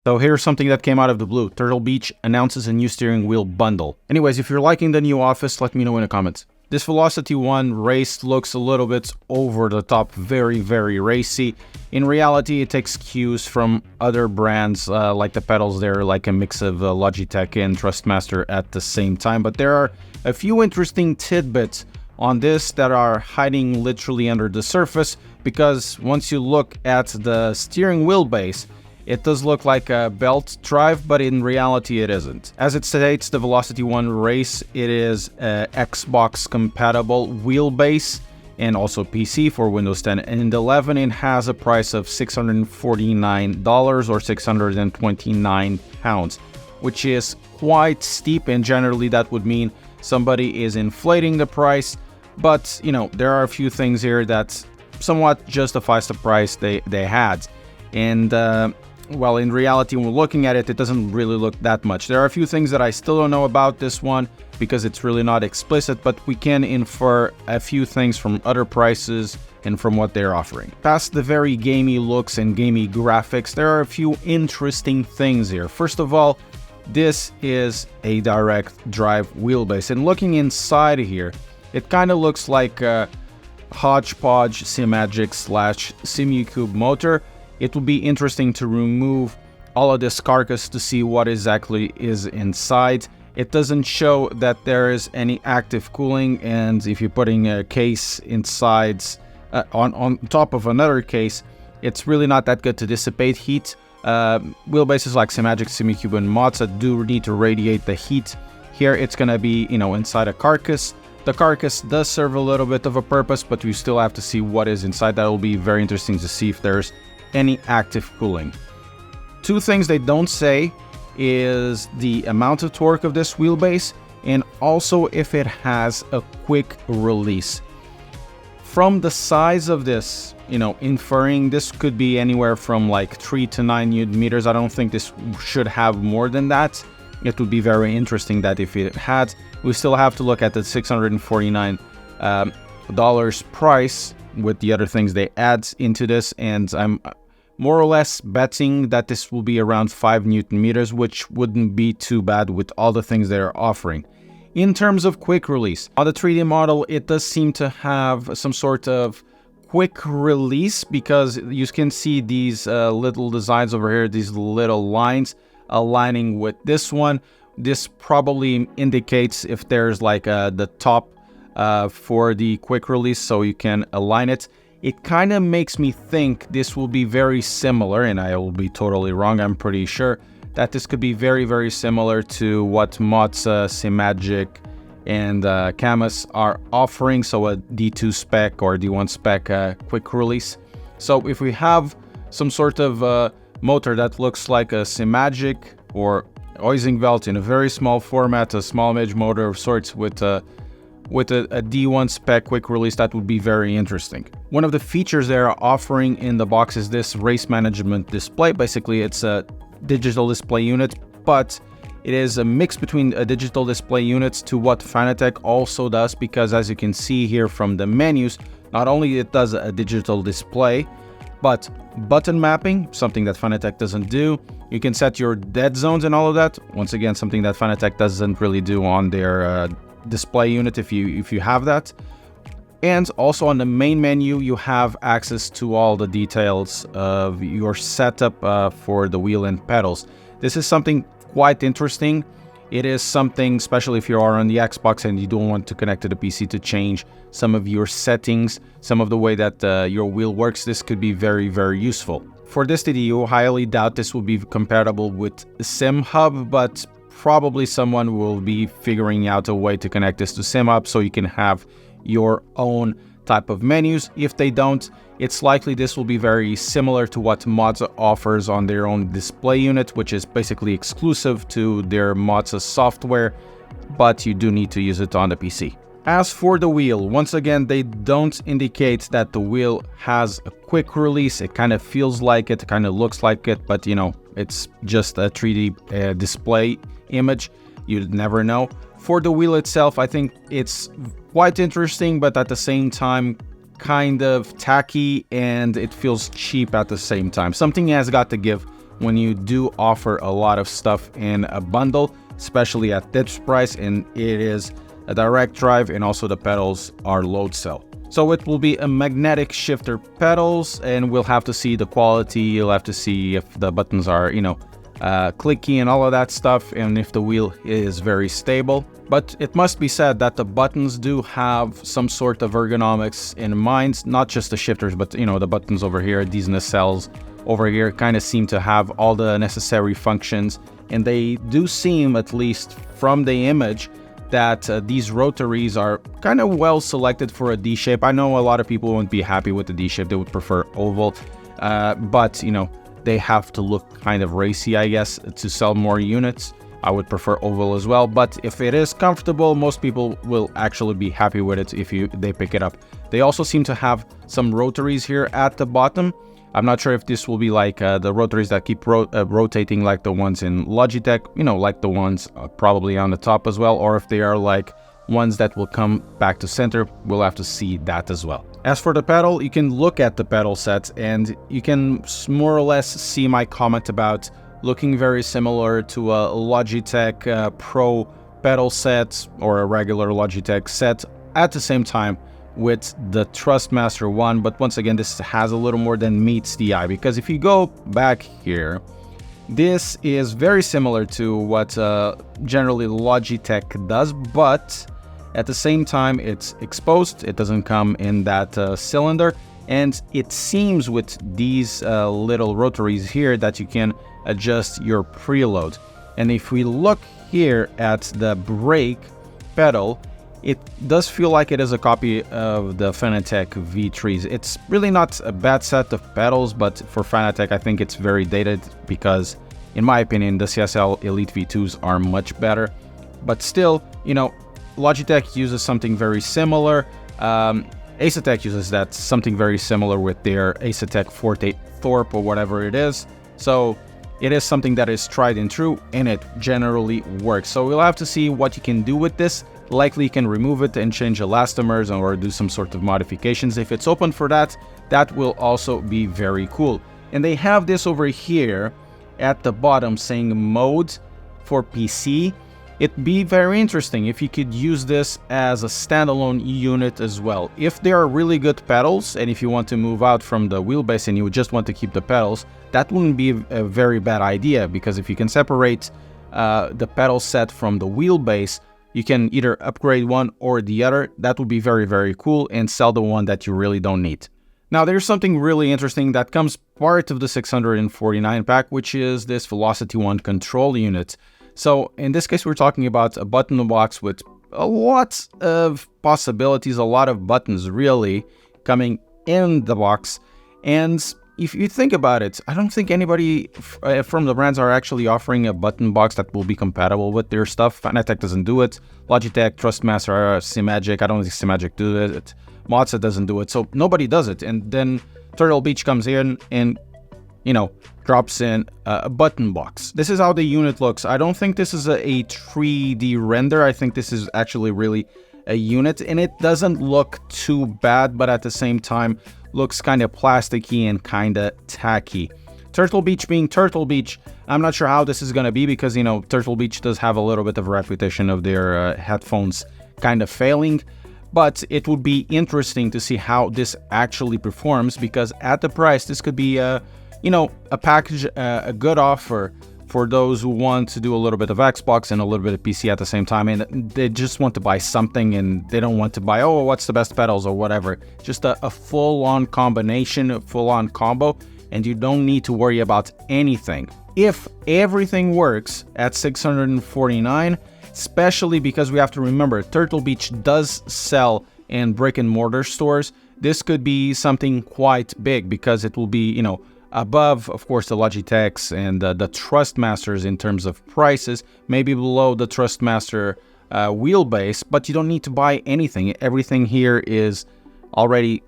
So here's something that came out of the blue. Turtle Beach announces a new steering wheel bundle. Anyways, if you're liking the new office, let me know in the comments. This Velocity 1 race looks a little bit over the top, very, very racy. In reality, it takes cues from other brands, like the pedals there, like a mix of Logitech and Thrustmaster at the same time. But there are a few interesting tidbits on this that are hiding literally under the surface, because once you look at the steering wheel base, it does look like a belt drive, but in reality it isn't. As it states, the Velocity 1 Race, it is a Xbox compatible wheelbase and also PC for Windows 10 and 11. It has a price of $649 or 629 pounds, which is quite steep, and generally that would mean somebody is inflating the price. But, you know, there are a few things here that somewhat justifies the price they had. And, well, in reality, when we're looking at it, it doesn't really look that much. There are a few things that I still don't know about this one because it's really not explicit, but we can infer a few things from other prices and from what they're offering. Past the very gamey looks and gamey graphics, there are a few interesting things here. First of all, this is a direct drive wheelbase, and looking inside here, it kind of looks like a hodgepodge Simagic / Simucube motor. It will be interesting to remove all of this carcass to see what exactly is inside. It doesn't show that there is any active cooling, and if you're putting a case inside on top of another case, it's really not that good to dissipate heat. Wheelbases like Simagic, Simucube, and Mozza do need to radiate the heat. Here it's going to be, you know, inside a carcass. The carcass does serve a little bit of a purpose, but we still have to see what is inside. That will be very interesting to see if there's any active cooling. Two things they don't say is the amount of torque of this wheelbase, and also if it has a quick release. From the size of this, you know, inferring this could be anywhere from like 3 to 9 Newton meters. I don't think this should have more than that. It would be very interesting that if it had. We still have to look at the $649 dollars price with the other things they add into this, and I'm more or less betting that this will be around 5 Newton meters, which wouldn't be too bad with all the things they're offering. In terms of quick release, on the 3D model, it does seem to have some sort of quick release, because you can see these little designs over here, these little lines aligning with this one. This probably indicates if there's like the top for the quick release, so you can align it. It kind of makes me think this will be very similar, and I will be totally wrong, I'm pretty sure, that this could be very, very similar to what Mozza, Simagic, and Camus are offering, so a D2 spec or D1 spec quick release. So if we have some sort of motor that looks like a Simagic or Oisingveld in a very small format, a small image motor of sorts with a D1 spec quick release, that would be very interesting. One of the features they're offering in the box is this race management display. Basically, it's a digital display unit, but it is a mix between a digital display unit to what Fanatec also does, because as you can see here from the menus, not only it does a digital display, but button mapping, something that Fanatec doesn't do. You can set your dead zones and all of that. Once again, something that Fanatec doesn't really do on their display unit if you have that. And also on the main menu, you have access to all the details of your setup for the wheel and pedals. This is something quite interesting. It is something, especially if you are on the Xbox and you don't want to connect to the PC to change some of your settings, some of the way that your wheel works. This could be very, very useful. For this TDU, highly doubt this will be compatible with SimHub, but probably someone will be figuring out a way to connect this to SimHub so you can have your own type of menus. If they don't, it's likely this will be very similar to what Mozza offers on their own display unit, which is basically exclusive to their Mozza software, but you do need to use it on the PC. As for the wheel, once again, they don't indicate that the wheel has a quick release. It kind of feels like it, kind of looks like it, but you know, it's just a 3D display image. You'd never know. For the wheel itself, I think it's quite interesting, but at the same time, kind of tacky, and it feels cheap at the same time. Something has got to give when you do offer a lot of stuff in a bundle, especially at this price, and it is a direct drive and also the pedals are load cell. So it will be a magnetic shifter pedals, and we'll have to see the quality. You'll have to see if the buttons are, clicky and all of that stuff, and if the wheel is very stable. But it must be said that the buttons do have some sort of ergonomics in mind, not just the shifters, but the buttons over here, these nacelles over here kind of seem to have all the necessary functions, and they do seem, at least from the image, that these rotaries are kind of well selected for a D shape. I know a lot of people won't be happy with the D shape, they would prefer oval, but they have to look kind of racy, I guess, to sell more units. I would prefer oval as well, but if it is comfortable, most people will actually be happy with it if they pick it up. They also seem to have some rotaries here at the bottom. I'm not sure if this will be like the rotaries that keep rotating like the ones in Logitech, like the ones probably on the top as well, or if they are like ones that will come back to center. We'll have to see that as well. As for the pedal, you can look at the pedal set and you can more or less see my comment about looking very similar to a Logitech Pro pedal set or a regular Logitech set at the same time with the Thrustmaster one. But once again, this has a little more than meets the eye, because if you go back here, this is very similar to what generally Logitech does, but at the same time it's exposed. It doesn't come in that cylinder, and it seems with these little rotaries here that you can adjust your preload. And if we look here at the brake pedal, it does feel like it is a copy of the Fanatec V3s. It's really not a bad set of pedals, but for Fanatec I think it's very dated, because in my opinion the CSL Elite V2s are much better. But still, Logitech uses something very similar. Asetek uses something very similar with their Asetek Forte Thorpe or whatever it is. So it is something that is tried and true, and it generally works. So we'll have to see what you can do with this. Likely you can remove it and change elastomers or do some sort of modifications. If it's open for that, that will also be very cool. And they have this over here at the bottom saying mode for PC. It'd be very interesting if you could use this as a standalone unit as well. If they are really good pedals, and if you want to move out from the wheelbase and you just want to keep the pedals, that wouldn't be a very bad idea, because if you can separate the pedal set from the wheelbase, you can either upgrade one or the other. That would be very, very cool, and sell the one that you really don't need. Now, there's something really interesting that comes part of the 649 pack, which is this Velocity 1 control unit. So in this case, we're talking about a button box with a lot of possibilities, a lot of buttons really coming in the box. And if you think about it, I don't think anybody from the brands are actually offering a button box that will be compatible with their stuff. Fanatec doesn't do it. Logitech, Thrustmaster, Simagic, I don't think Simagic do it. Mozza doesn't do it. So nobody does it. And then Turtle Beach comes in and, drops in a button box. This is how the unit looks. I don't think this is a 3D render. I think this is actually really a unit, and it doesn't look too bad, but at the same time looks kind of plasticky and kind of tacky. Turtle Beach being Turtle Beach, I'm not sure how this is going to be, because Turtle Beach does have a little bit of a reputation of their headphones kind of failing, but it would be interesting to see how this actually performs, because at the price this could be a package, a good offer for those who want to do a little bit of Xbox and a little bit of PC at the same time, and they just want to buy something and they don't want to buy, oh, what's the best pedals or whatever. Just a full-on combination, a full-on combo, and you don't need to worry about anything. If everything works at 649, especially because we have to remember, Turtle Beach does sell in brick-and-mortar stores, this could be something quite big, because it will be, above, of course, the Logitechs and the Thrustmasters in terms of prices, maybe below the Thrustmaster wheelbase, but you don't need to buy anything. Everything here is already,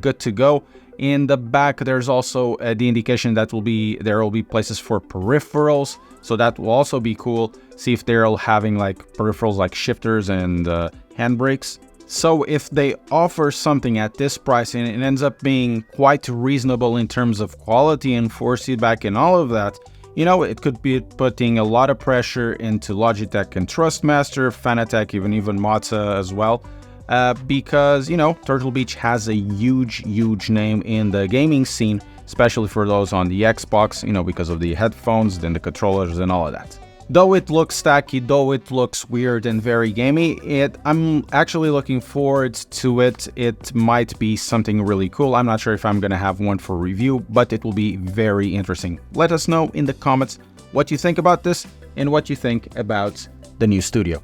good to go. In the back, there's also the indication that there will be places for peripherals, so that will also be cool. See if they're all having like peripherals like shifters and handbrakes. So if they offer something at this price and it ends up being quite reasonable in terms of quality and force feedback and all of that, it could be putting a lot of pressure into Logitech and Thrustmaster, Fanatec, even Mozza as well, because, Turtle Beach has a huge name in the gaming scene, especially for those on the Xbox, because of the headphones, then the controllers and all of that. Though it looks tacky, though it looks weird and very gamey, I'm actually looking forward to it. It might be something really cool. I'm not sure if I'm gonna have one for review, but it will be very interesting. Let us know in the comments what you think about this and what you think about the new studio.